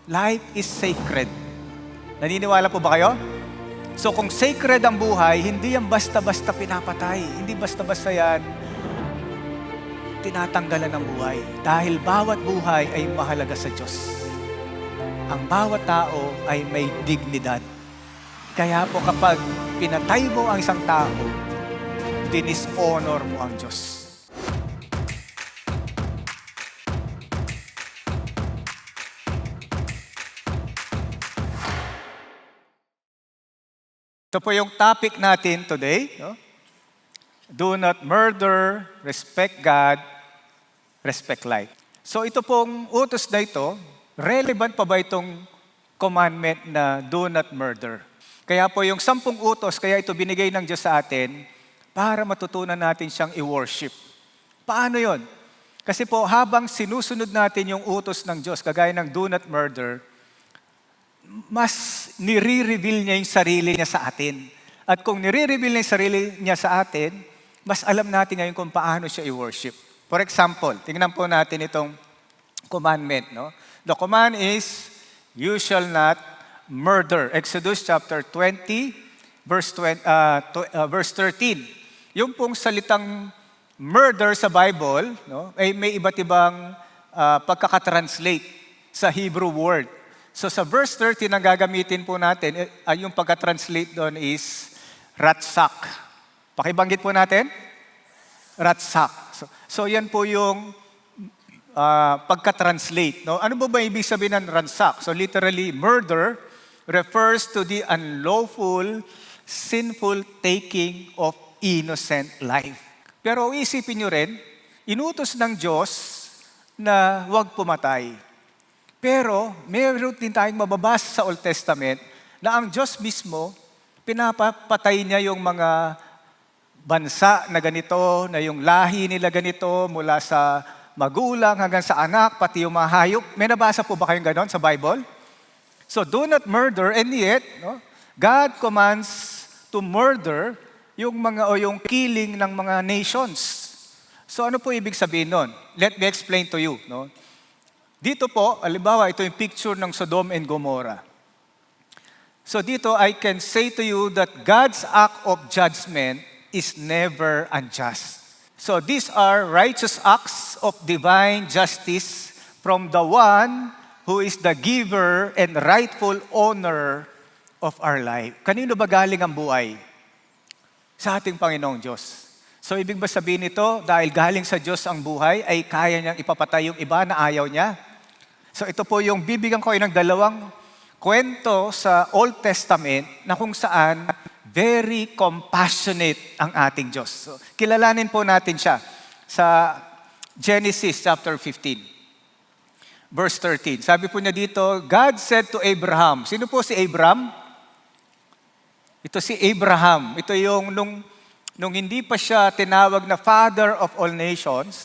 Life is sacred. Naniniwala po ba kayo? So kung sacred ang buhay, hindi yan basta-basta pinapatay. Hindi basta-basta yan tinatanggalan ng buhay. Dahil bawat buhay ay mahalaga sa Diyos. Ang bawat tao ay may dignidad. Kaya po kapag pinatay mo ang isang tao, dinishonor mo ang Diyos. Ito po yung topic natin today. No? Do not murder, respect God, respect life. So ito pong utos na ito, relevant pa ba itong commandment na do not murder? Kaya po yung 10 utos, kaya ito binigay ng Diyos sa atin para matutunan natin siyang i-worship. Paano yon? Kasi po habang sinusunod natin yung utos ng Diyos, kagaya ng do not murder, mas nire-reveal niya yung sarili niya sa atin. At kung nire-reveal niya yung sarili niya sa atin, mas alam natin ngayon kung paano siya i-worship. For example, tingnan po natin itong commandment. No? The command is, you shall not murder. Exodus chapter 20, verse 13. Yung pong salitang murder sa Bible, no, ay may iba't ibang pagkakatranslate sa Hebrew word. So sa verse 13 ang gagamitin po natin, ay yung pagka-translate doon is ratsak. Pakibanggit po natin, ratsak. So yan po yung pagka-translate. No? Ano ba ibig sabihin ng ratsak? So literally, murder refers to the unlawful, sinful taking of innocent life. Pero isipin nyo rin, inutos ng Diyos na huwag pumatay. Pero, meron din tayong mababasa sa Old Testament na ang Diyos mismo, pinapatay niya yung mga bansa na ganito, na yung lahi nila ganito, mula sa magulang hanggang sa anak, pati yung mga hayop. May nabasa po ba kayong ganon sa Bible? So, do not murder, and yet, no, God commands to murder yung killing ng mga nations. So, ano po ibig sabihin nun? Let me explain to you, no? Dito po, halimbawa, ito yung picture ng Sodom and Gomorrah. So dito, I can say to you that God's act of judgment is never unjust. So these are righteous acts of divine justice from the one who is the giver and rightful owner of our life. Kanino ba galing ang buhay? Sa ating Panginoong Diyos. So ibig ba sabihin nito, dahil galing sa Diyos ang buhay, ay kaya niyang ipapatay yung iba na ayaw niya? So ito po yung bibigyan ko ng dalawang kwento sa Old Testament na kung saan very compassionate ang ating Diyos. So, kilalanin po natin siya sa Genesis chapter 15, verse 13. Sabi po niya dito, God said to Abraham. Sino po si Abraham? Ito si Abraham. Ito yung nung hindi pa siya tinawag na Father of all nations,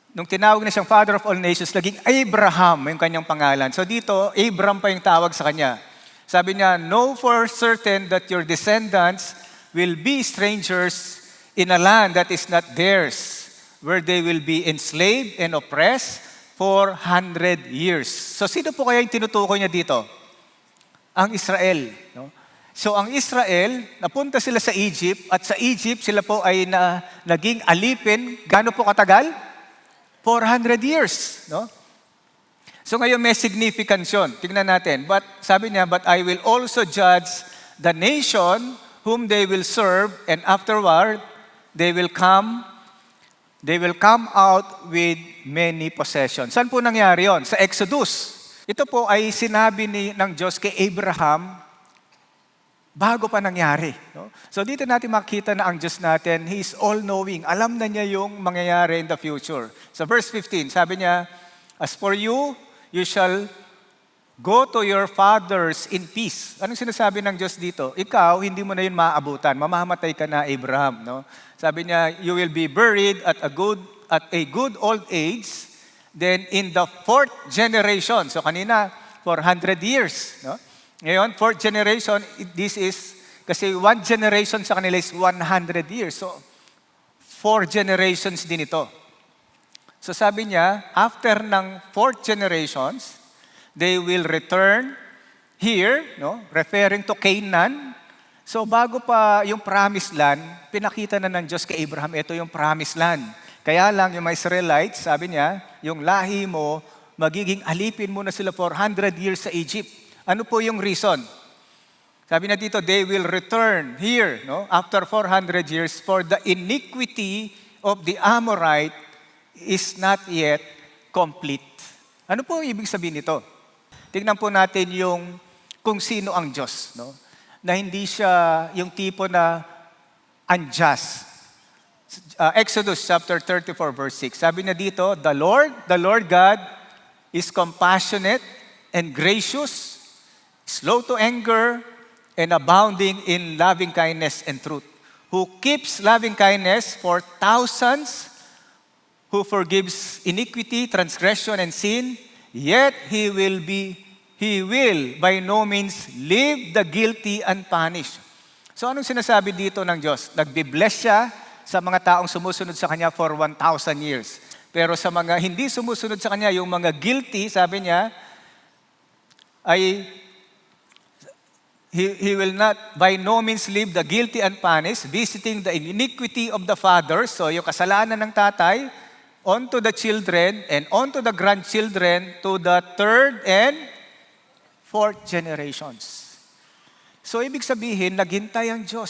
nung tinawag na siyang Father of all nations, naging Abraham yung kanyang pangalan. So dito, Abram pa yung tawag sa kanya. Sabi niya, know for certain that your descendants will be strangers in a land that is not theirs, where they will be enslaved and oppressed for 100 years. So sino po kaya yung tinutukoy niya dito? Ang Israel. No? So ang Israel, napunta sila sa Egypt, at sa Egypt sila po ay naging alipin. Gaano po katagal? 400 years. No? So ngayon may significance yun. Tingnan natin. But sabi niya, but I will also judge the nation whom they will serve, and afterward they will come out with many possessions. Saan po nangyari yon? Sa Exodus. Ito po ay sinabi ng Diyos kay Abraham bago pa nangyari. No? So dito natin makita na ang Diyos natin, He is all-knowing. Alam na niya yung mangyayari in the future. So verse 15, sabi niya, as for you, you shall go to your fathers in peace. Anong sinasabi ng Diyos dito? Ikaw, hindi mo na yun maaabutan. Mamamatay ka na, Abraham. No? Sabi niya, you will be buried at a good old age, then in the 4th generation. So kanina, 400 years. No? Ngayon, 4th generation, this is, kasi 1 generation sa kanila is 100 years. So, 4 generations din ito. So sabi niya, after ng 4th generations, they will return here, no? Referring to Canaan. So bago pa yung promised land, pinakita na ng Diyos kay Abraham, ito yung promised land. Kaya lang yung mga Israelites, sabi niya, yung lahi mo, magiging alipin mo na sila for 100 years sa Egypt. Ano po yung reason? Sabi na dito, they will return here, no? After 400 years, for the iniquity of the Amorite is not yet complete. Ano po ibig sabihin nito? Tingnan po natin yung kung sino ang Diyos, no? Na hindi siya yung tipo na unjust. Exodus chapter 34 verse 6. Sabi na dito, the Lord God is compassionate and gracious, slow to anger, and abounding in loving kindness and truth, who keeps loving kindness for thousands, who forgives iniquity, transgression, and sin, yet He will by no means leave the guilty unpunished. So anong sinasabi dito ng Diyos? Nagbibless siya sa mga taong sumusunod sa Kanya for 1,000 years. Pero sa mga hindi sumusunod sa Kanya, yung mga guilty, sabi niya, ay He will not by no means leave the guilty unpunished, visiting the iniquity of the fathers, so yung kasalanan ng tatay, onto the children and onto the grandchildren to the third and fourth generations. So ibig sabihin, naghintay ang Diyos.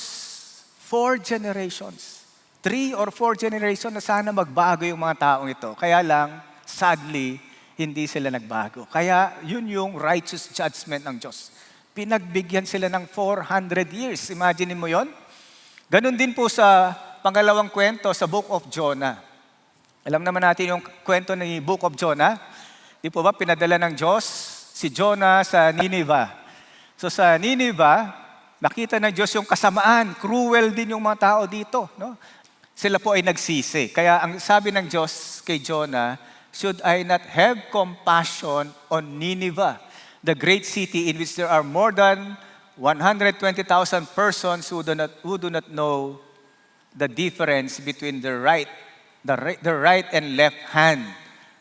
4 generations. 3 or 4 generations na sana magbago yung mga taong ito. Kaya lang, sadly, hindi sila nagbago. Kaya yun yung righteous judgment ng Diyos. Pinagbigyan sila ng 400 years. Imagine mo yon. Ganon din po sa pangalawang kwento sa Book of Jonah. Alam naman natin yung kwento ng Book of Jonah. Di po ba pinadala ng Diyos si Jonah sa Nineveh. So sa Nineveh, nakita ng Diyos yung kasamaan. Cruel din yung mga tao dito. No? Sila po ay nagsisi. Kaya ang sabi ng Diyos kay Jonah, should I not have compassion on Nineveh, the great city in which there are more than 120,000 persons who do not know the difference between the right and left hand,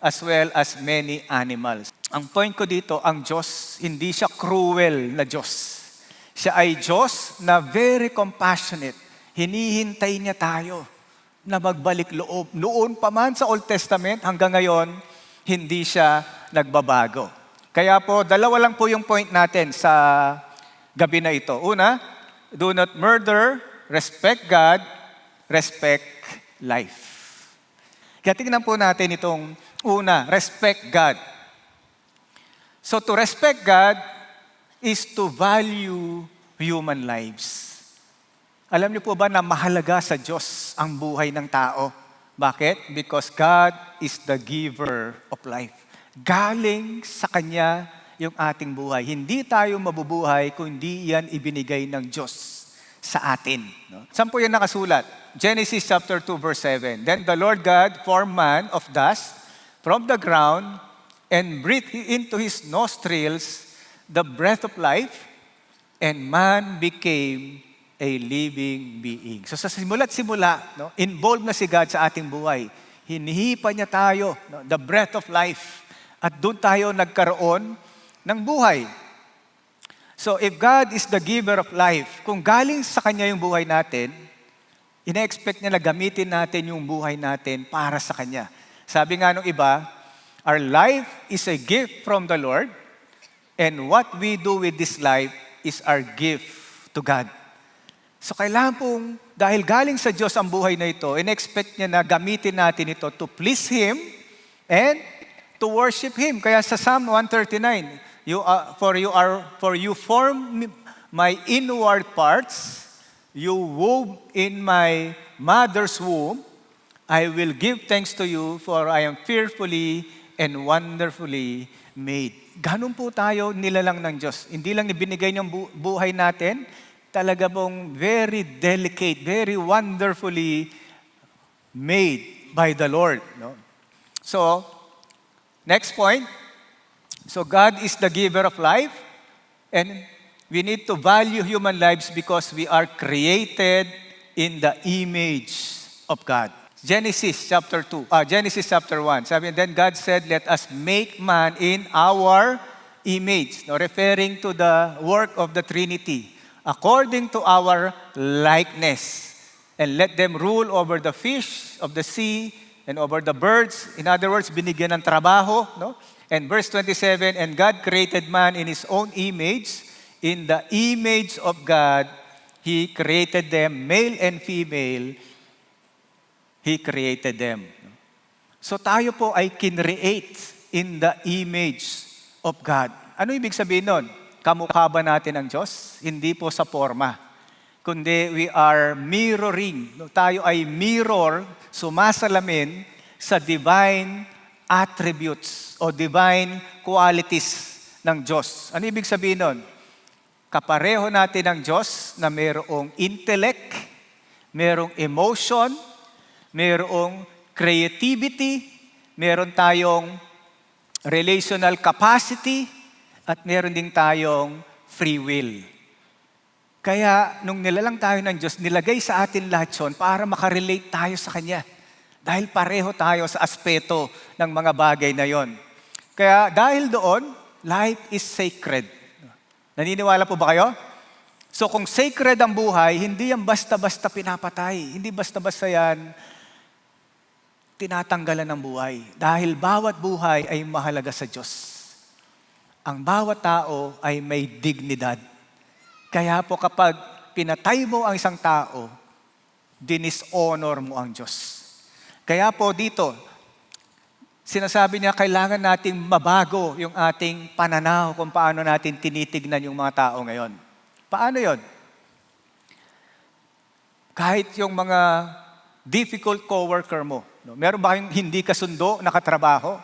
as well as many animals. Ang point ko dito, ang Diyos, hindi siya cruel na Diyos. Siya ay Diyos na very compassionate. Hinihintay niya tayo na magbalik loob. Noon pa man sa Old Testament, hanggang ngayon, hindi siya nagbabago. Kaya po, dalawa lang po yung point natin sa gabi na ito. Una, do not murder, respect God, respect life. Kaya tingnan po natin itong una, respect God. So to respect God is to value human lives. Alam niyo po ba na mahalaga sa Diyos ang buhay ng tao? Bakit? Because God is the giver of life. Galing sa Kanya yung ating buhay. Hindi tayo mabubuhay kung hindi yan ibinigay ng Diyos sa atin. No? Saan po yan nakasulat? Genesis chapter 2 verse 7. Then the Lord God formed man of dust from the ground and breathed into his nostrils the breath of life, and man became a living being. So sa simula't simula, no, involved na si God sa ating buhay. Hinihipa niya tayo, no, the breath of life. At doon tayo nagkaroon ng buhay. So if God is the giver of life, kung galing sa Kanya yung buhay natin, ina-expect niya na gamitin natin yung buhay natin para sa Kanya. Sabi nga nung iba, our life is a gift from the Lord, and what we do with this life is our gift to God. So kailangan pong, dahil galing sa Diyos ang buhay na ito, ina-expect niya na gamitin natin ito to please Him and to worship Him. Kaya sa Psalm 139, for you form my inward parts, you wove in my mother's womb. I will give thanks to you, for I am fearfully and wonderfully made. Ganun po tayo nilalang ng Diyos. Hindi lang ibinigay niyang buhay natin, talaga pong very delicate, very wonderfully made by the Lord. No? So, next point. So God is the giver of life, and we need to value human lives because we are created in the image of God. Genesis chapter 1. Sabi, then God said, let us make man in our image, no, referring to the work of the Trinity, according to our likeness. And let them rule over the fish of the sea and over the birds. In other words, binigyan ng trabaho. No? And verse 27, and God created man in His own image. In the image of God, He created them, male and female, He created them. So tayo po ay kinreate in the image of God. Ano ibig sabihin nun? Kamukha ba natin ang Diyos? Hindi po sa forma. Kundi we are mirroring. Tayo ay mirror, sumasalamin sa divine attributes o divine qualities ng Diyos. Ano ibig sabihin nun? Kapareho natin ang Diyos na mayroong intellect, mayroong emotion, mayroong creativity, meron tayong relational capacity, at meron din tayong free will. Kaya nung nilalang tayo ng Diyos, nilagay sa atin lahat yun para makarelate tayo sa Kanya. Dahil pareho tayo sa aspeto ng mga bagay na yon. Kaya dahil doon, life is sacred. Naniniwala po ba kayo? So kung sacred ang buhay, hindi yan basta-basta pinapatay. Hindi basta-basta yan tinatanggalan ng buhay. Dahil bawat buhay ay mahalaga sa Diyos. Ang bawat tao ay may dignidad. Kaya po kapag pinatay mo ang isang tao, dinishonor mo ang Diyos. Kaya po dito, sinasabi niya kailangan nating mabago yung ating pananaw kung paano natin tinitignan yung mga tao ngayon. Paano yon? Kahit yung mga difficult coworker mo, no? Meron ba kayong hindi kasundo na katrabaho?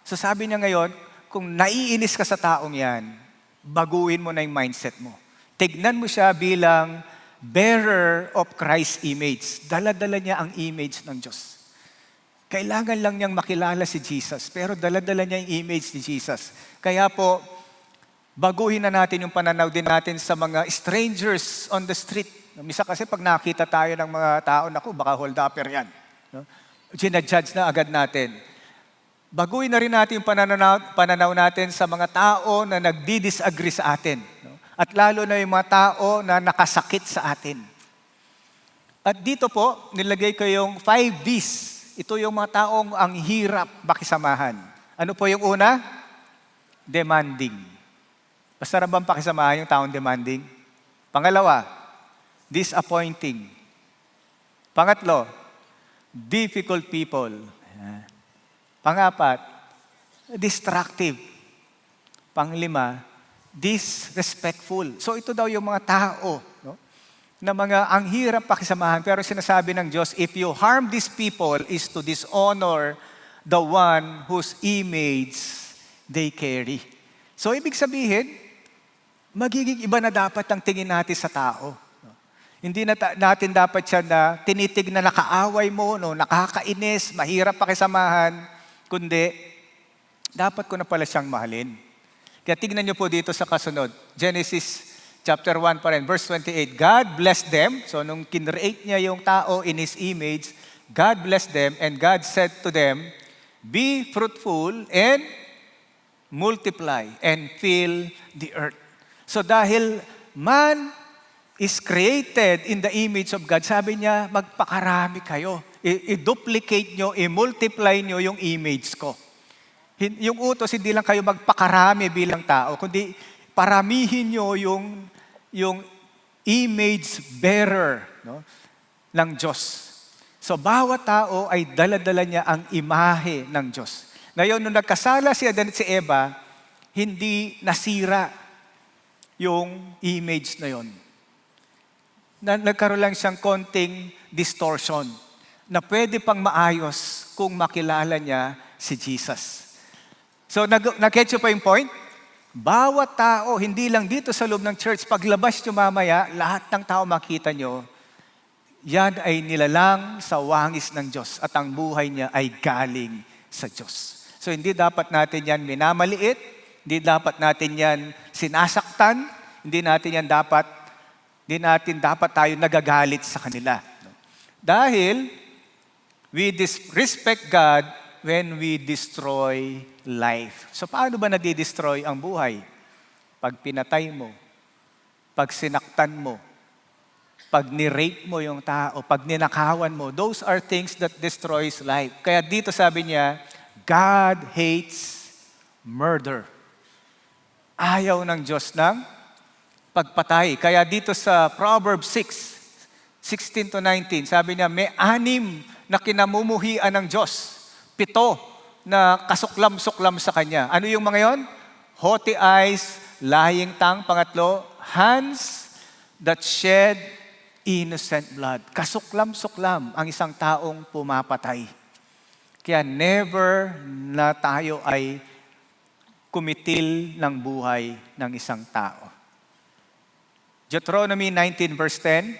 So sabi niya ngayon, kung naiinis ka sa taong yan, baguhin mo na yung mindset mo. Tignan mo siya bilang bearer of Christ's image. Dala-dala niya ang image ng Diyos. Kailangan lang niyang makilala si Jesus, pero dala-dala niya yung image ni Jesus. Kaya po, baguhin na natin yung pananaw din natin sa mga strangers on the street. Misa kasi pag nakita tayo ng mga tao, naku, baka hold upper yan. No? Ginajudge na agad natin. Baguhin na rin natin yung pananaw natin sa mga tao na nagdi-disagree sa atin. No? At lalo na yung mga tao na nakasakit sa atin. At dito po, nilagay ko yung 5 Ds. Ito yung mga taong ang hirap makisamahan. Ano po yung una? Demanding. Basta na bang pakisamahan yung taong demanding? Pangalawa, disappointing. Pangatlo, difficult people. Pangapat, destructive. Panglima, disrespectful. So ito daw yung mga tao, no? Na mga ang hirap pakisamahan. Pero sinasabi ng Diyos, if you harm these people is to dishonor the one whose image they carry. So ibig sabihin, magiging iba na dapat ang tingin natin sa tao. Hindi natin dapat siya na tinitig na nakaaway mo, no, nakakainis, mahirap pakisamahan, kundi dapat ko na pala siyang mahalin. Kaya tignan niyo po dito sa kasunod. Genesis chapter 1 pa rin, verse 28. God blessed them. So nung kinreate niya yung tao in His image, God blessed them and God said to them, be fruitful and multiply and fill the earth. So dahil man is created in the image of God, sabi niya, magpakarami kayo. I-duplicate nyo, i-multiply nyo yung image ko. Yung utos, hindi lang kayo magpakarami bilang tao, kundi paramihin nyo yung image bearer, no, ng Diyos. So bawat tao ay dala-dala niya ang imahe ng Diyos. Ngayon, nung nagkasala si Adan at si Eva, hindi nasira yung image na yon. Nagkaroon lang siyang konting distortion na pwede pang maayos kung makilala niya si Jesus. So, nag-catch pa yung point? Bawat tao, hindi lang dito sa loob ng church, paglabas nyo mamaya, lahat ng tao makita nyo, yan ay nilalang sa wangis ng Diyos at ang buhay niya ay galing sa Diyos. So, hindi dapat natin yan minamaliit, hindi dapat natin yan sinasaktan, hindi natin dapat tayo nagagalit sa kanila. Dahil we disrespect God when we destroy life. So paano ba nadi-destroy ang buhay? pag pinatay mo, pag sinaktan mo, pag ni-rape mo yung tao, pag ninakawan mo, those are things that destroys life. Kaya dito sabi niya, God hates murder. Ayaw ng Diyos ng pagpatay. Kaya dito sa Proverbs 6:16 to 19, sabi niya, may 6 na kinamumuhian ng Diyos, 7 na kasuklam-suklam sa Kanya. Ano yung mga yon? Haughty eyes, lying tongue, pangatlo, hands that shed innocent blood. Kasuklam-suklam ang isang taong pumapatay. Kaya never na tayo ay kumitil ng buhay ng isang tao. Deuteronomy 19 verse 10,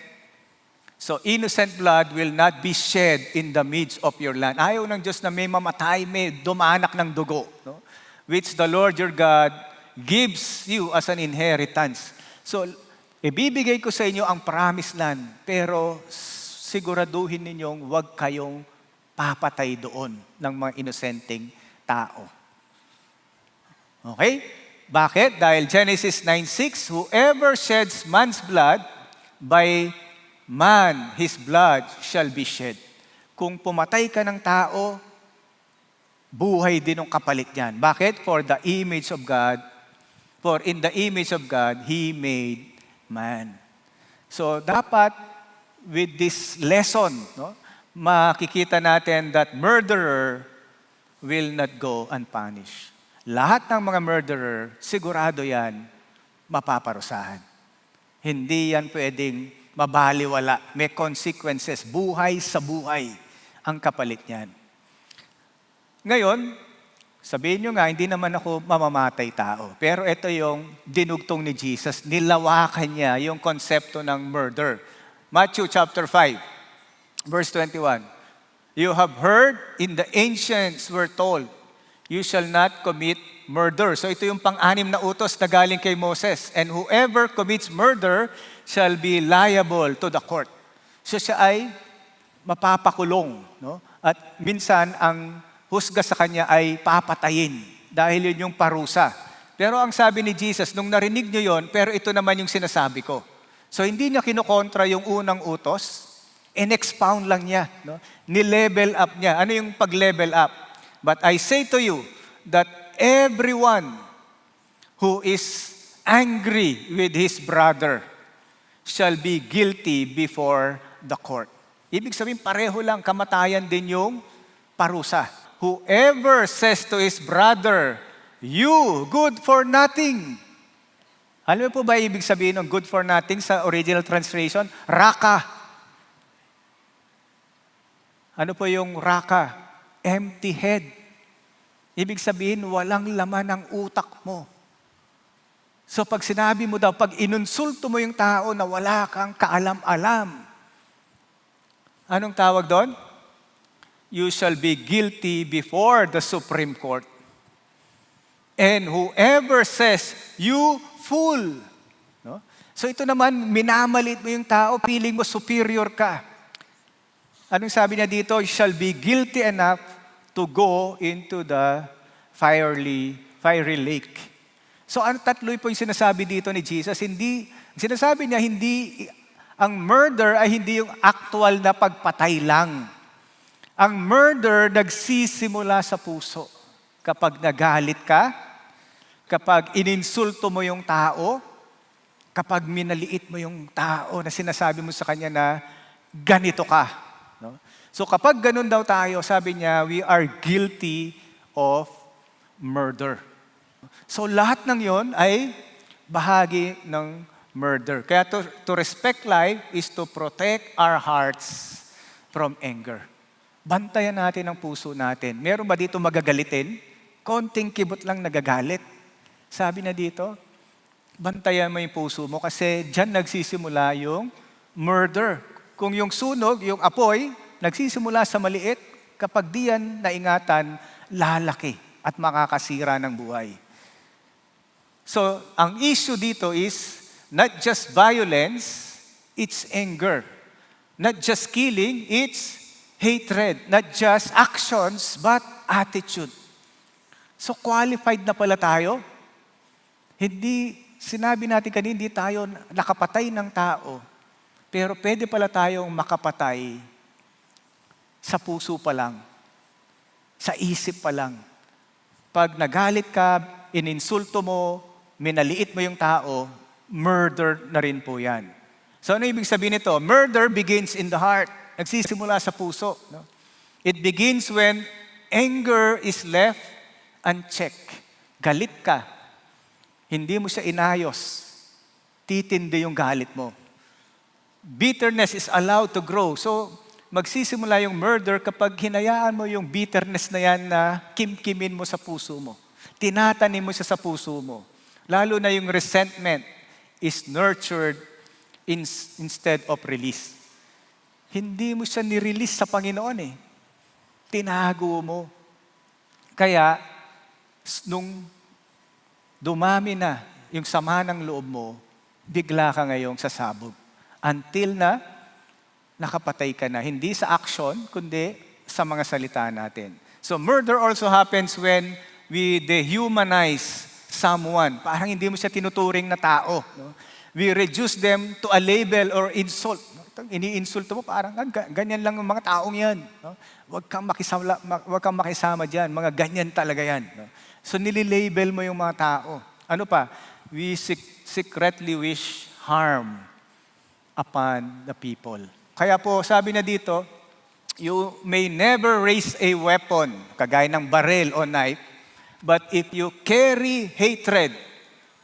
so innocent blood will not be shed in the midst of your land. Ayaw ng Diyos na may mamatay, may dumanak ng dugo, no? Which the Lord your God gives you as an inheritance. So, ibibigay ko sa inyo ang promised land, pero siguraduhin ninyong huwag kayong papatay doon ng mga inosenteng tao. Okay? Bakit? Dahil Genesis 9:6, whoever sheds man's blood, by man his blood shall be shed. Kung pumatay ka ng tao, buhay din ang kapalit niyan. Bakit? For the image of God, for in the image of God, He made man. So dapat, with this lesson, no, makikita natin that murderer will not go unpunished. Lahat ng mga murderer, sigurado yan, mapaparusahan. Hindi yan pwedeng mabaliwala. May consequences. Buhay sa buhay ang kapalit niyan. Ngayon, sabihin nyo nga, hindi naman ako mamamatay tao. Pero ito yung dinugtong ni Jesus. Nilawakan niya yung konsepto ng murder. Matthew chapter 5, verse 21. You have heard in the ancients were told, you shall not commit murder. So ito yung pang-anim na utos na galing kay Moses. And whoever commits murder shall be liable to the court. So siya ay mapapakulong. No? At minsan ang husga sa kanya ay papatayin dahil yun yung parusa. Pero ang sabi ni Jesus, nung narinig nyo yon, pero ito naman yung sinasabi ko. So hindi niya kinukontra yung unang utos, in-expound lang niya. No? Ni-level up niya. Ano yung pag-level up? But I say to you that everyone who is angry with his brother shall be guilty before the court. Ibig sabihin, pareho lang, kamatayan din yung parusa. Whoever says to his brother, you, good for nothing. Alam mo po ba ibig sabihin ng good for nothing sa original translation? Raka. Ano po yung raka? Empty head. Ibig sabihin, walang laman ang utak mo. So pag sinabi mo daw, pag inunsulto mo yung tao na wala kang kaalam-alam, anong tawag doon? You shall be guilty before the Supreme Court. And whoever says, you fool. No? So ito naman, minamalit mo yung tao, feeling mo superior ka. Anong sabi niya dito? You shall be guilty enough to go into the fiery lake. So ang tatlo po yung sinasabi dito ni Jesus. Sinasabi niya, ang murder ay hindi yung actual na pagpatay lang. Ang murder nagsisimula sa puso. Kapag nagalit ka, kapag ininsulto mo yung tao, kapag minaliit mo yung tao na sinasabi mo sa kanya na ganito ka. No? So kapag ganun daw tayo, sabi niya, we are guilty of murder. So lahat ng yon ay bahagi ng murder. Kaya to respect life is to protect our hearts from anger. Bantayan natin ang puso natin. Meron ba dito magagalitin? Konting kibot lang nagagalit. Sabi na dito, bantayan mo yung puso mo kasi dyan nagsisimula yung murder. Kung yung sunog, yung apoy, nagsisimula sa maliit, kapag diyan naingatan, lalaki at makakasira ng buhay. So, ang issue dito is not just violence, it's anger. Not just killing, it's hatred. Not just actions, but attitude. So, qualified na pala tayo. Hindi sinabi natin kanina, hindi tayo nakapatay ng tao. Pero pwede pala tayong makapatay sa puso pa lang, sa isip pa lang. Pag nagalit ka, ininsulto mo, minaliit mo yung tao, murder na rin po yan. So ano ibig sabihin nito? Murder begins in the heart. Nagsisimula sa puso. No? It begins when anger is left unchecked. Galit ka. Hindi mo siya inayos. Titindi yung galit mo. Bitterness is allowed to grow. So, magsisimula yung murder kapag hinayaan mo yung bitterness na yan na kimkimin mo sa puso mo. Tinatanim mo siya sa puso mo. Lalo na yung resentment is nurtured instead of release. Hindi mo siya nirelease sa Panginoon eh. Tinago mo. Kaya, nung dumami na yung sama ng loob mo, bigla ka ngayong sasabog. Until na nakapatay ka na. Hindi sa action, kundi sa mga salita natin. So murder also happens when we dehumanize someone. Parang hindi mo siya tinuturing na tao. No? We reduce them to a label or insult. Ini-insulto mo, parang ganyan lang yung mga taong yan. No? Huwag kang makisama dyan. Mga ganyan talaga yan. No? So nililabel mo yung mga tao. Ano pa? We secretly wish harm upon the people. Kaya po, sabi na dito, you may never raise a weapon, kagaya ng baril o knife, but if you carry hatred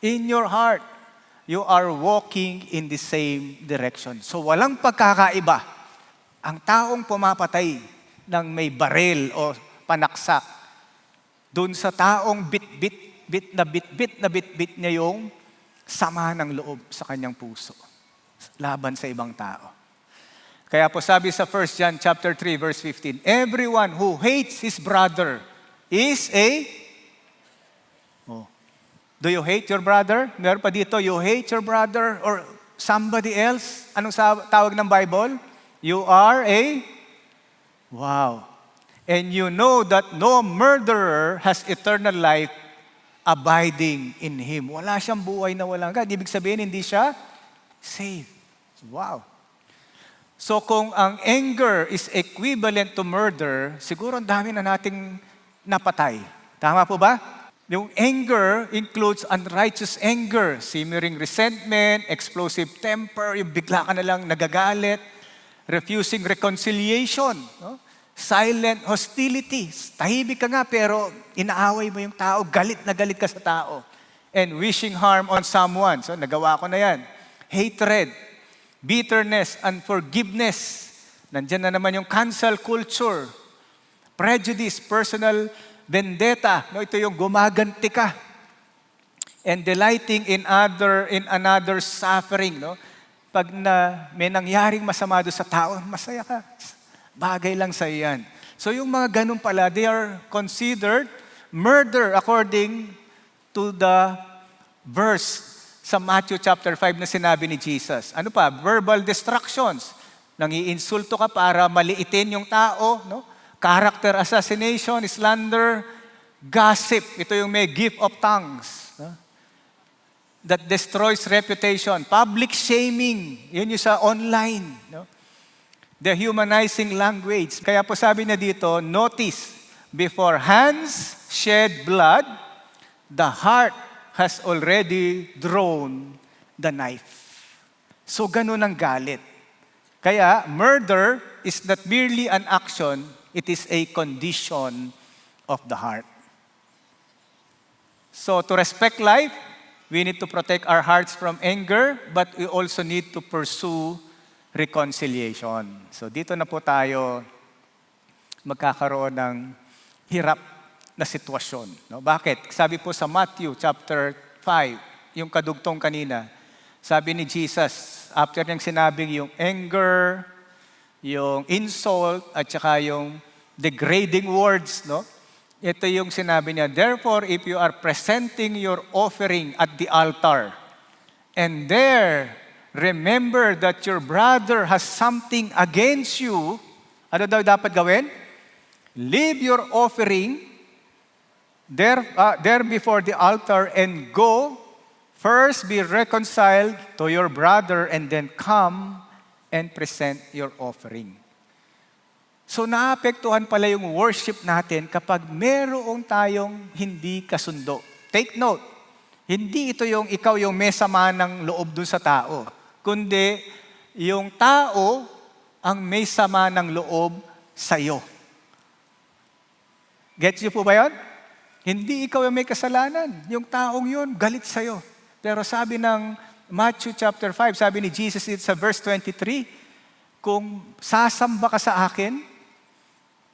in your heart, you are walking in the same direction. So walang pagkakaiba. Ang taong pumapatay ng may baril o panaksak, dun sa taong bit-bit niya yung sama ng loob sa kanyang puso laban sa ibang tao. Kaya po sabi sa 1 John chapter 3 verse 15, everyone who hates his brother is do you hate your brother? Meron pa dito, you hate your brother or somebody else? Anong tawag ng Bible? You are wow. And you know that no murderer has eternal life abiding in him. Wala siyang buhay na walang hanggan. Ibig sabihin, hindi siya saved. Wow. So kung ang anger is equivalent to murder, siguro ang dami na nating napatay. Tama po ba? Yung anger includes unrighteous anger, simmering resentment, explosive temper, yung bigla ka na lang nagagalit, refusing reconciliation, no? Silent hostility. Tahimik ka nga pero inaaway mo yung tao, galit na galit ka sa tao. And wishing harm on someone. So nagawa ko na yan. Hatred, bitterness, unforgiveness. Nandyan na naman yung cancel culture. Prejudice, personal vendetta. No, ito yung gumaganti ka. And delighting in another's suffering. No? Pag may nangyaring masama doon sa tao, masaya ka. Bagay lang sa iyan. So yung mga ganun pala, they are considered murder according to the verse sa Matthew chapter 5 na sinabi ni Jesus. Ano pa? Verbal destructions. Nangiinsulto ka para maliitin yung tao. No? Character assassination, slander, gossip. Ito yung may gift of tongues. No? That destroys reputation. Public shaming. Yun yung sa online. No? Dehumanizing language. Kaya po sabi na dito, notice, before hands shed blood, the heart has already drawn the knife. So ganun ang galit. Kaya murder is not merely an action, it is a condition of the heart. So to respect life, we need to protect our hearts from anger, but we also need to pursue reconciliation. So dito na po tayo magkakaroon ng hirap na sitwasyon. No? Bakit? Sabi po sa Matthew chapter 5, yung kadugtong kanina, sabi ni Jesus, after niyang sinabing yung anger, yung insult, at saka yung degrading words, no? Ito yung sinabi niya, therefore, if you are presenting your offering at the altar, and there, remember that your brother has something against you, ano daw dapat gawin? Leave your offering there before the altar and go First, be reconciled to your brother and then come and present your offering. So naapektuhan pala yung worship natin kapag meron tayong hindi kasundo. Take note, hindi ito yung ikaw yung may sama ng loob dun sa tao, kundi yung tao ang may sama ng loob sa'yo. Gets niyo po ba yun? Hindi ikaw yung may kasalanan. Yung taong yun, galit sa'yo. Pero sabi ng Matthew chapter 5, sabi ni Jesus sa verse 23, kung sasamba ka sa akin,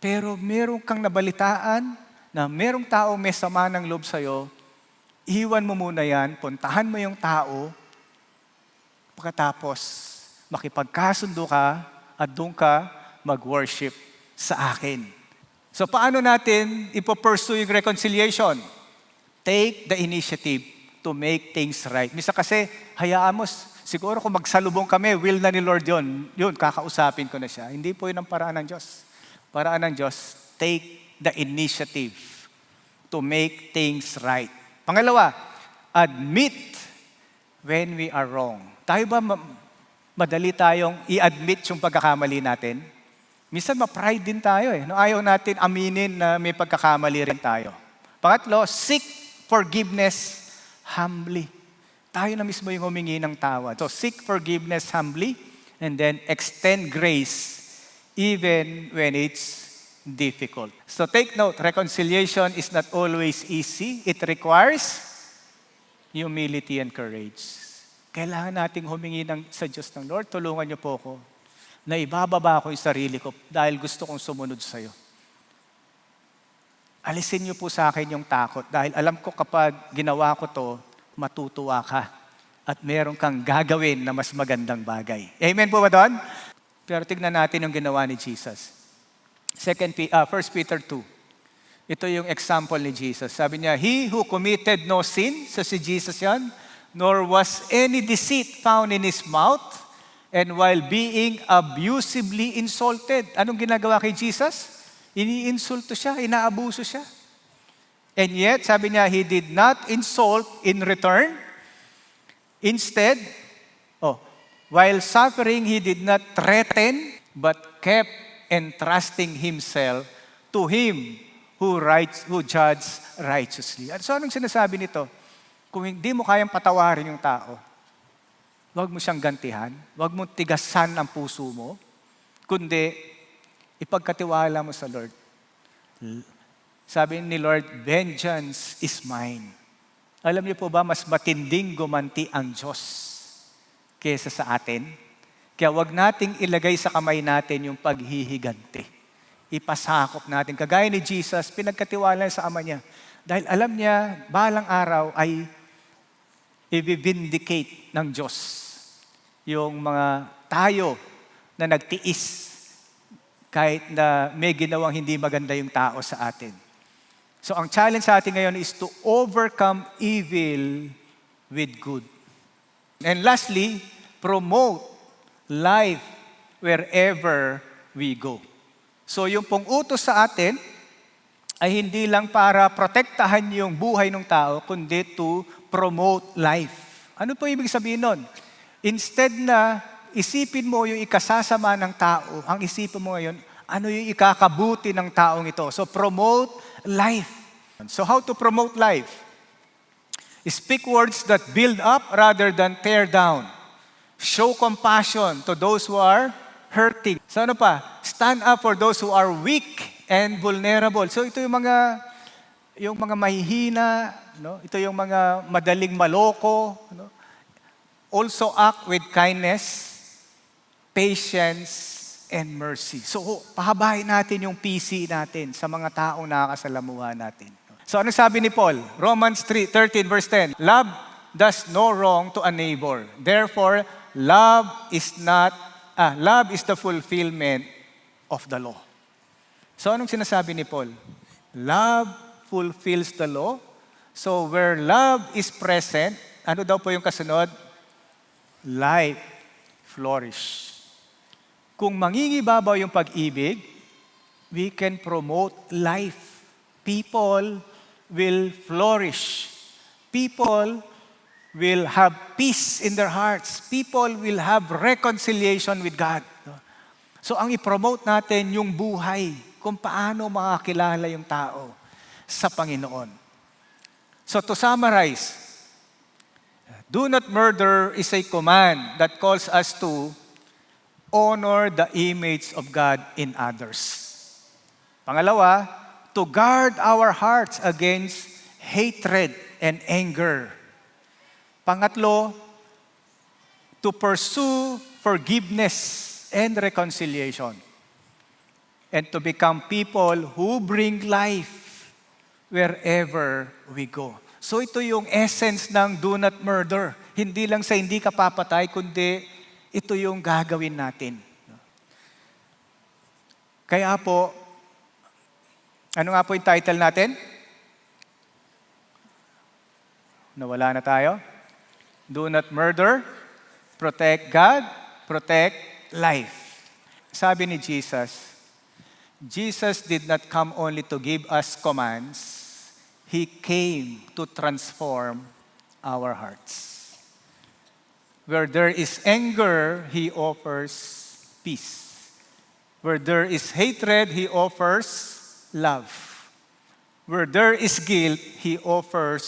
pero meron kang nabalitaan na merong tao may sama ng loob sa'yo, iwan mo muna yan, puntahan mo yung tao, pagkatapos makipagkasundo ka at doon ka mag-worship sa akin. So paano natin ipo-pursue yung reconciliation? Take the initiative to make things right. Misa kasi, hayaan mo, siguro kung magsalubong kami, will na ni Lord yun, kakausapin ko na siya. Hindi po yun ang paraan ng Diyos. Paraan ng Diyos, take the initiative to make things right. Pangalawa, admit when we are wrong. Tayo ba madali tayong i-admit yung pagkakamali natin? Minsan ma-pride din tayo eh. No, ayaw natin aminin na may pagkakamali rin tayo. Pangatlo, seek forgiveness humbly. Tayo na mismo yung humingi ng tawad. So seek forgiveness humbly and then extend grace even when it's difficult. So take note, reconciliation is not always easy. It requires humility and courage. Kailangan nating humingi sa Diyos ng Lord, tulungan niyo po ako na ibababa ko yung sarili ko dahil gusto kong sumunod sa iyo. Alisin niyo po sa akin yung takot dahil alam ko kapag ginawa ko to, matutuwa ka at meron kang gagawin na mas magandang bagay. Amen po ba doon? Pero tignan natin yung ginawa ni Jesus. 1 Peter 2. Ito yung example ni Jesus. Sabi niya, He who committed no sin, so si Jesus yan, nor was any deceit found in His mouth, and while being abusively insulted. Anong ginagawa kay Jesus? Iniinsulto siya, inaabuso siya. And yet, sabi niya, He did not insult in return. Instead, while suffering, He did not threaten, but kept entrusting Himself to Him who judges righteously. So anong sinasabi nito? Kung hindi mo kayang patawarin yung tao, huwag mo siyang gantihan, huwag mo tigasan ang puso mo, kundi ipagkatiwala mo sa Lord. Sabi ni Lord, vengeance is mine. Alam niyo po ba, mas matinding gumanti ang Diyos kesa sa atin. Kaya wag nating ilagay sa kamay natin yung paghihiganti. Ipasakop natin. Kagaya ni Jesus, pinagkatiwala sa Ama niya. Dahil alam niya, balang araw ay i-vindicate ng Diyos yung mga tayo na nagtiis kahit na may ginawang hindi maganda yung tao sa atin. So ang challenge sa atin ngayon is to overcome evil with good. And lastly, promote life wherever we go. So yung pong utos sa atin ay hindi lang para protektahan yung buhay ng tao, kundi to promote life. Ano po ibig sabihin nun? Instead na isipin mo yung ikasasama ng tao, ang isipin mo ngayon, ano yung ikakabuti ng taong ito. So promote life. So how to promote life? Speak words that build up rather than tear down. Show compassion to those who are hurting. So ano pa? Stand up for those who are weak and vulnerable. So ito yung mga mahihina, no? Ito yung mga madaling maloko, no? Also act with kindness, patience, and mercy. So pahabahin natin yung PC natin sa mga taong nakakasalamuha natin. So ano sabi ni Paul? Romans 3:13 verse 10. Love does no wrong to a neighbor. Therefore, love is the fulfillment of the law. So anong sinasabi ni Paul? Love fulfills the law. So where love is present, ano daw po yung kasunod? Life flourish. Kung mangingibabaw yung pag-ibig, we can promote life. People will flourish. People will have peace in their hearts. People will have reconciliation with God. So ang i-promote natin yung buhay, kung paano makakilala yung tao sa Panginoon. So to summarize, do not murder is a command that calls us to honor the image of God in others. Pangalawa, to guard our hearts against hatred and anger. Pangatlo, to pursue forgiveness and reconciliation. And to become people who bring life wherever we go. So ito yung essence ng do not murder. Hindi lang sa hindi ka papatay, kundi ito yung gagawin natin. Kaya po, ano nga po yung title natin? Nawala na tayo. Do not murder, protect God, protect life. Sabi ni Jesus, Jesus did not come only to give us commands, He came to transform our hearts. Where there is anger, He offers peace. Where there is hatred, He offers love. Where there is guilt, He offers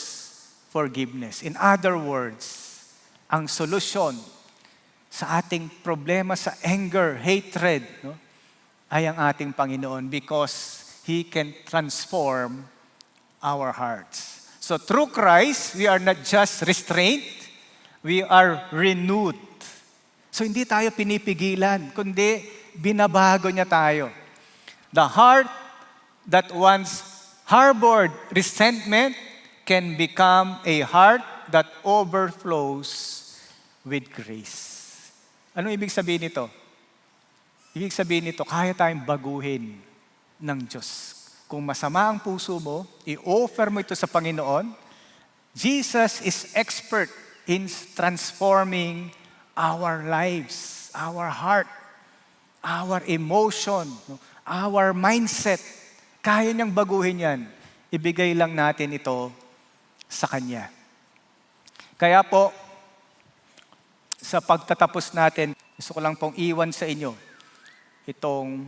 forgiveness. In other words, ang solusyon sa ating problema sa anger, hatred, ay ang ating Panginoon because He can transform our hearts. So through Christ, we are not just restrained, we are renewed. So hindi tayo pinipigilan, kundi binabago niya tayo. The heart that once harbored resentment can become a heart that overflows with grace. Ano ibig sabihin nito? Ibig sabihin nito, kaya tayong baguhin ng Diyos. Kung masama ang puso mo, i-offer mo ito sa Panginoon. Jesus is expert in transforming our lives, our heart, our emotion, our mindset. Kaya niyang baguhin yan. Ibigay lang natin ito sa Kanya. Kaya po, sa pagtatapos natin, gusto ko lang pong iwan sa inyo itong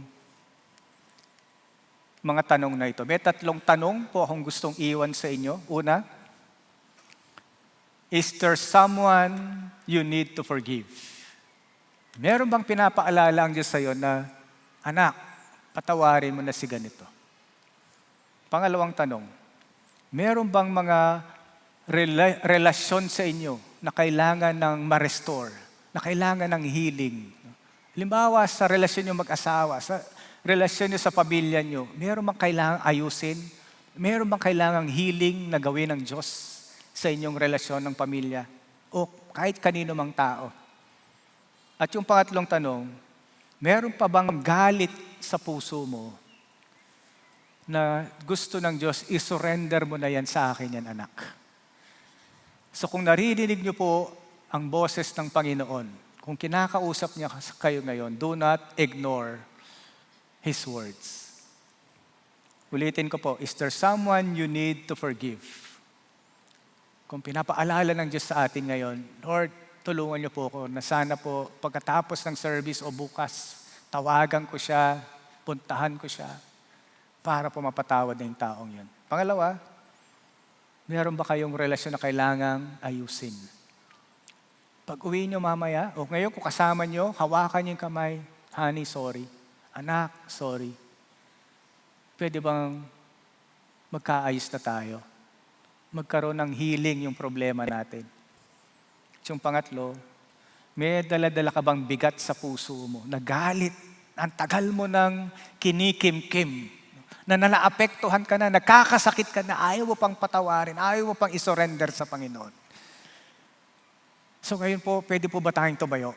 mga tanong na ito. May 3 tanong po akong gustong iwan sa inyo. Una, is there someone you need to forgive? Meron bang pinapaalala ang Diyos sa iyo na, anak, patawarin mo na si ganito? Pangalawang tanong, meron bang mga relasyon sa inyo na kailangan ng ma-restore, na kailangan ng healing? Halimbawa, sa relasyon nyo mag-asawa, sa relasyon nyo sa pamilya nyo, meron bang kailangang ayusin? Meron bang kailangang healing na gawin ng Diyos sa inyong relasyon ng pamilya? O kahit kanino mang tao? At yung pangatlong tanong, meron pa bang galit sa puso mo na gusto ng Diyos, isurrender mo na yan sa akin yan, anak? So kung naririnig niyo po ang boses ng Panginoon, kung kinakausap niya kayo ngayon, do not ignore His words. Ulitin ko po, is there someone you need to forgive? Kung pinapaalala ng Diyos sa atin ngayon, Lord, tulungan niyo po ako na sana po pagkatapos ng service o bukas, tawagan ko siya, puntahan ko siya, para po mapatawad na yung taong yun. Pangalawa, meron ba kayong relasyon na kailangang ayusin? Pag uwi nyo mamaya, o ngayon kung kasama nyo, hawakan nyo yung kamay, honey, sorry. Anak, sorry. Pwede bang magkaayos na tayo? Magkaroon ng healing yung problema natin. At yung pangatlo, may dala-dala ka bang bigat sa puso mo? Nagalit, ang tagal mo ng kinikim-kim, na nanaapektuhan ka na, nagkakasakit ka na, ayaw mo pang patawarin, ayaw mo pang isurrender sa Panginoon. So ngayon po, pwede po ba tayong tumayo?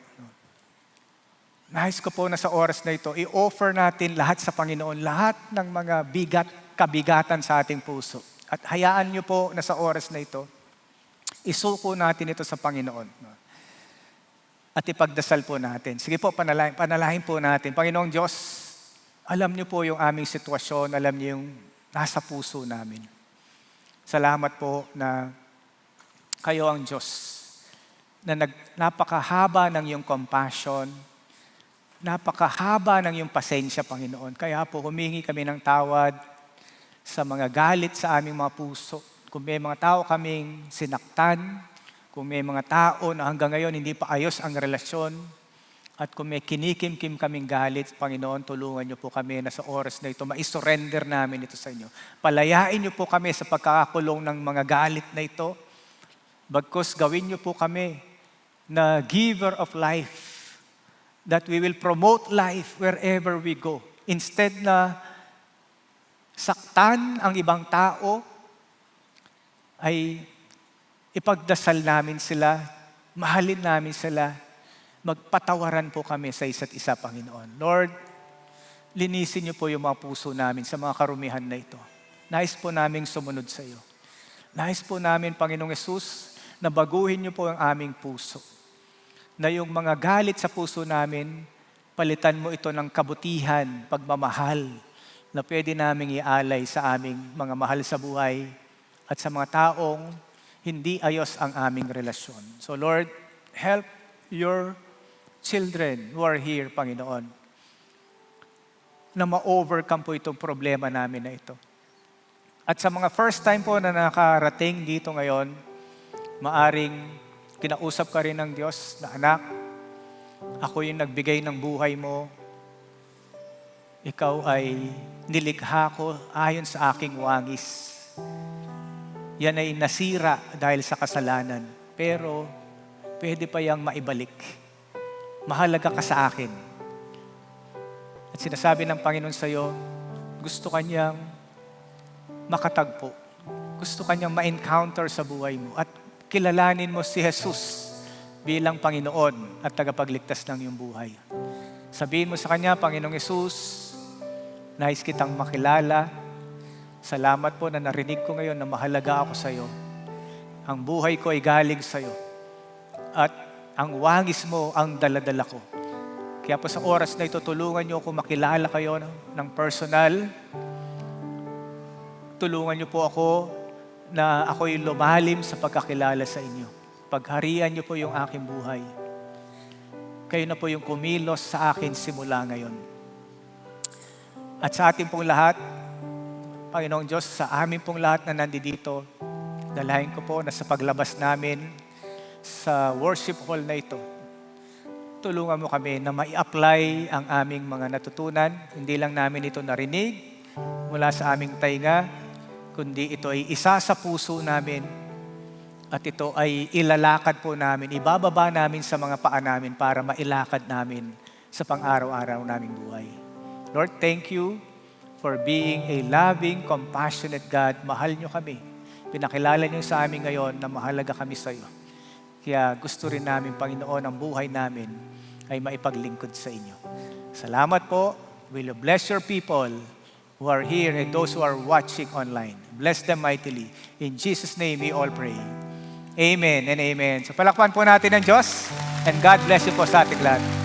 Nais ko po na sa oras na ito, i-offer natin lahat sa Panginoon, lahat ng mga kabigatan sa ating puso. At hayaan niyo po na sa oras na ito, isuko natin ito sa Panginoon. At ipagdasal po natin. Sige po, panalangin po natin. Panginoong Diyos, alam niyo po yung aming sitwasyon, alam niyo yung nasa puso namin. Salamat po na kayo ang Diyos na napakahaba ng iyong compassion, napakahaba ng iyong pasensya, Panginoon. Kaya po humingi kami ng tawad sa mga galit sa aming mga puso. Kung may mga tao kaming sinaktan, kung may mga tao na hanggang ngayon hindi pa ayos ang relasyon, at kung may kinikimkim kaming galit, Panginoon, tulungan niyo po kami na sa oras na ito, maisurrender namin ito sa inyo. Palayain niyo po kami sa pagkakakulong ng mga galit na ito. Bagkus gawin niyo po kami na giver of life, that we will promote life wherever we go. Instead na saktan ang ibang tao, ay ipagdasal namin sila, mahalin namin sila, magpatawaran po kami sa isa't isa, Panginoon. Lord, linisin niyo po yung mga puso namin sa mga karumihan na ito. Nais po naming sumunod sa iyo. Nais po namin, Panginoong Yesus, na baguhin niyo po ang aming puso. Na yung mga galit sa puso namin, palitan mo ito ng kabutihan, pagmamahal, na pwede naming ialay sa aming mga mahal sa buhay at sa mga taong hindi ayos ang aming relasyon. So Lord, help your children who are here, Panginoon, na ma-overcome po itong problema namin na ito. At sa mga first time po na nakarating dito ngayon, maaring kinausap ka rin ng Diyos na, anak, ako yung nagbigay ng buhay mo. Ikaw ay nilikha ko ayon sa aking wangis. Yan ay nasira dahil sa kasalanan. Pero pwede pa yang maibalik. Mahalaga ka sa akin. At sinasabi ng Panginoon sa iyo, gusto kanyang makatagpo. Gusto kanyang ma-encounter sa buhay mo. At kilalanin mo si Jesus bilang Panginoon at tagapagligtas ng iyong buhay. Sabihin mo sa Kanya, Panginoong Jesus, nais kitang makilala. Salamat po na narinig ko ngayon na mahalaga ako sa iyo. Ang buhay ko ay galing sa iyo. At ang wangis mo ang daladala ko. Kaya po sa oras na ito, tulungan niyo ako makilala kayo ng personal. Tulungan niyo po ako na ako'y lumalim sa pagkakilala sa inyo. Pagharian niyo po yung aking buhay. Kayo na po yung kumilos sa akin simula ngayon. At sa ating pong lahat, Panginoong Diyos, sa amin pong lahat na nandito, dalahin ko po na sa paglabas namin sa worship hall na ito, tulungan mo kami na mai-apply ang aming mga natutunan. Hindi lang namin ito narinig mula sa aming tainga, kundi ito ay isa sa puso namin at ito ay ilalakad po namin, ibababa namin sa mga paa namin para mailakad namin sa pang-araw-araw naming buhay. Lord, thank you for being a loving, compassionate God. Mahal niyo kami. Pinakilala niyo sa amin ngayon na mahalaga kami sa iyo. Kaya gusto rin namin, Panginoon, ang buhay namin ay maipaglingkod sa inyo. Salamat po. Will you bless your people who are here and those who are watching online. Bless them mightily. In Jesus' name we all pray. Amen and amen. So palakpan po natin ang Diyos and God bless you po sa ating lahat.